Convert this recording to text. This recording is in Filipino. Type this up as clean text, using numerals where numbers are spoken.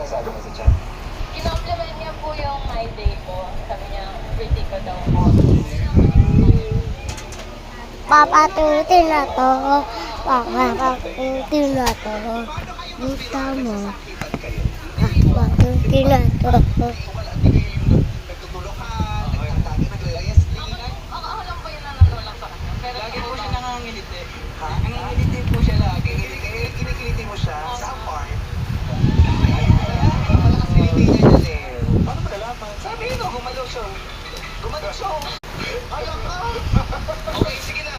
sabi mo sa chat? Kinompliment niya po yung my day ko. Sabi niya, pretty ko daw. Papatutin na to. Papatutin na to. Buta mo. Papatutin na to. Ako lang po yung nanunulak sa kanya. Pero Lagi po siya nangangiliti. Ha? Nangangiliti po siya lagi. Kinikiliti mo siya. Saan part? Malakas kiliti niya dyan eh. Paano ba nalaman? Sabi yun, gumalaw siya. Gumalaw siya. Alam ka! Okay, sige na.